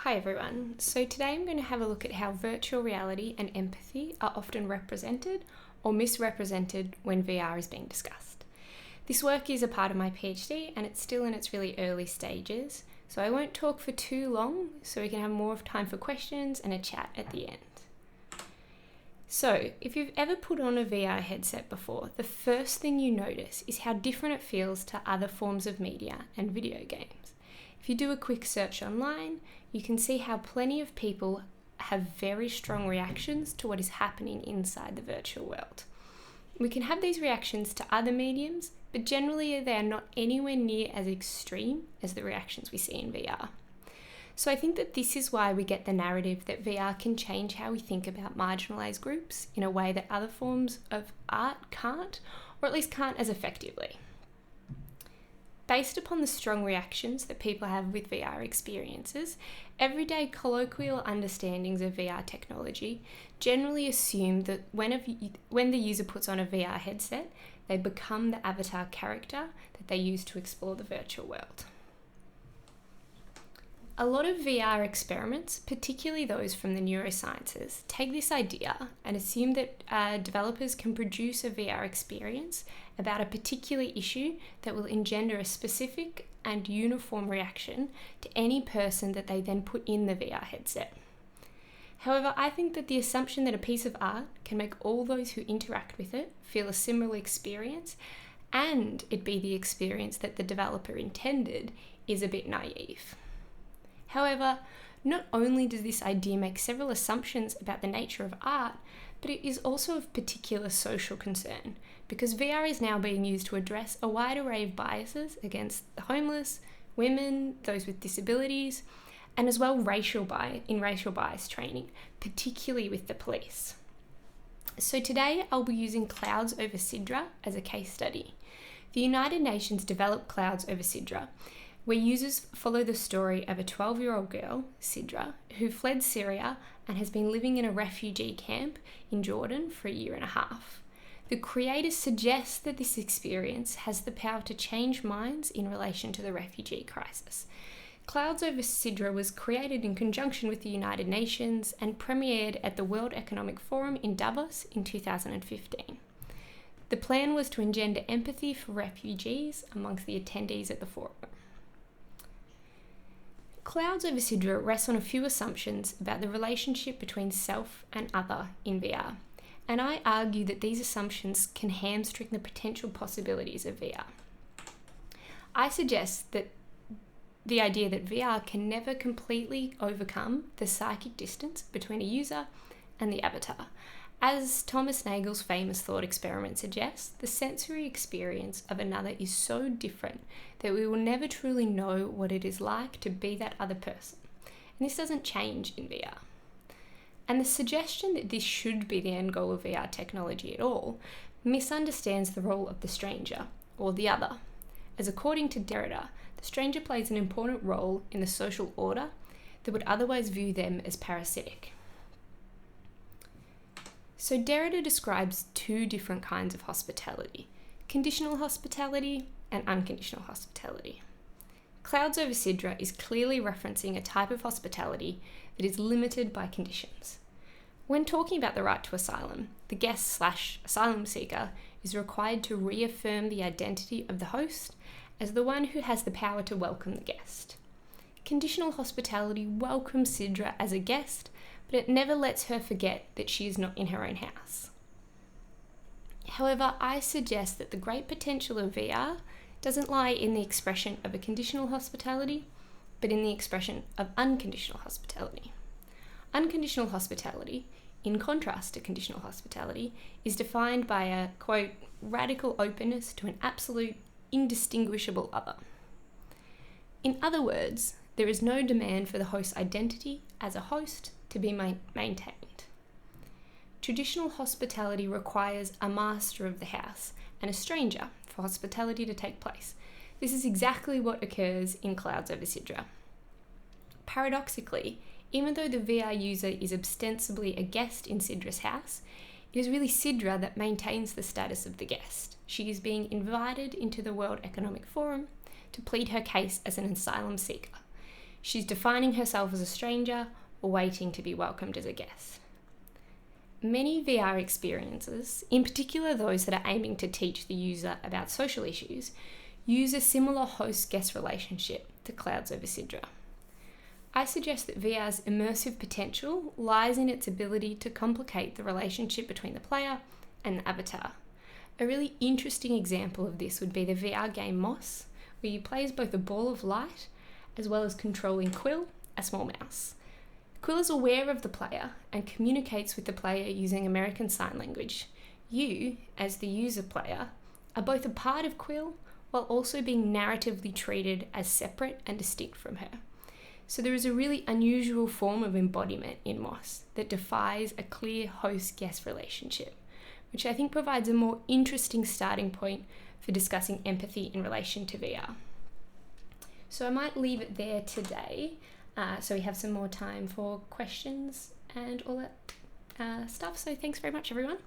Hi everyone, so today I'm going to have a look at how virtual reality and empathy are often represented or misrepresented when VR is being discussed. This work is a part of my PhD and it's still in its really early stages, so I won't talk for too long so we can have more time for questions and a chat at the end. So, if you've ever put on a VR headset before, the first thing you notice is how different it feels to other forms of media and video games. If you do a quick search online, you can see how plenty of people have very strong reactions to what is happening inside the virtual world. We can have these reactions to other mediums, but generally they are not anywhere near as extreme as the reactions we see in VR. So I think that this is why we get the narrative that VR can change how we think about marginalised groups in a way that other forms of art can't, or at least can't as effectively. Based upon the strong reactions that people have with VR experiences, everyday colloquial understandings of VR technology generally assume that when the user puts on a VR headset, they become the avatar character that they use to explore the virtual world. A lot of VR experiments, particularly those from the neurosciences, take this idea and assume that developers can produce a VR experience about a particular issue that will engender a specific and uniform reaction to any person that they then put in the VR headset. However, I think that the assumption that a piece of art can make all those who interact with it feel a similar experience and it be the experience that the developer intended is a bit naive. However, not only does this idea make several assumptions about the nature of art, but it is also of particular social concern because VR is now being used to address a wide array of biases against the homeless, women, those with disabilities, and as well racial bias training, particularly with the police. So today I'll be using clouds over Sidra as a case study. The United Nations developed clouds over Sidra, where users follow the story of a 12-year-old girl, Sidra, who fled Syria and has been living in a refugee camp in Jordan for a year and a half. The creators suggest that this experience has the power to change minds in relation to the refugee crisis. Clouds over Sidra was created in conjunction with the United Nations and premiered at the World Economic Forum in Davos in 2015. The plan was to engender empathy for refugees amongst the attendees at the forum. Clouds over Sidra rests on a few assumptions about the relationship between self and other in VR, and I argue that these assumptions can hamstring the potential possibilities of VR. I suggest that the idea that VR can never completely overcome the psychic distance between a user and the avatar. As Thomas Nagel's famous thought experiment suggests, the sensory experience of another is so different that we will never truly know what it is like to be that other person. And this doesn't change in VR. And the suggestion that this should be the end goal of VR technology at all misunderstands the role of the stranger, or the other. As according to Derrida, the stranger plays an important role in the social order that would otherwise view them as parasitic. So Derrida describes two different kinds of hospitality: conditional hospitality and unconditional hospitality. Clouds over Sidra is clearly referencing a type of hospitality that is limited by conditions. When talking about the right to asylum, the guest/asylum seeker is required to reaffirm the identity of the host as the one who has the power to welcome the guest. Conditional hospitality welcomes Sidra as a guest, but it never lets her forget that she is not in her own house. However, I suggest that the great potential of VR doesn't lie in the expression of a conditional hospitality, but in the expression of unconditional hospitality. Unconditional hospitality, in contrast to conditional hospitality, is defined by a, quote, radical openness to an absolute, indistinguishable other. In other words, there is no demand for the host's identity as a host to be maintained. Traditional hospitality requires a master of the house and a stranger for hospitality to take place. This is exactly what occurs in Clouds over Sidra. Paradoxically, even though the VR user is ostensibly a guest in Sidra's house, it is really Sidra that maintains the status of the guest. She is being invited into the World Economic Forum to plead her case as an asylum seeker. She's defining herself as a stranger or waiting to be welcomed as a guest. Many VR experiences, in particular those that are aiming to teach the user about social issues, use a similar host-guest relationship to Clouds over Sidra. I suggest that VR's immersive potential lies in its ability to complicate the relationship between the player and the avatar. A really interesting example of this would be the VR game Moss, where you play as both a ball of light as well as controlling Quill, a small mouse. Quill is aware of the player and communicates with the player using American Sign Language. You, as the user player, are both a part of Quill while also being narratively treated as separate and distinct from her. So there is a really unusual form of embodiment in Moss that defies a clear host-guest relationship, which I think provides a more interesting starting point for discussing empathy in relation to VR. So I might leave it there today, so we have some more time for questions and all that stuff. So thanks very much, everyone.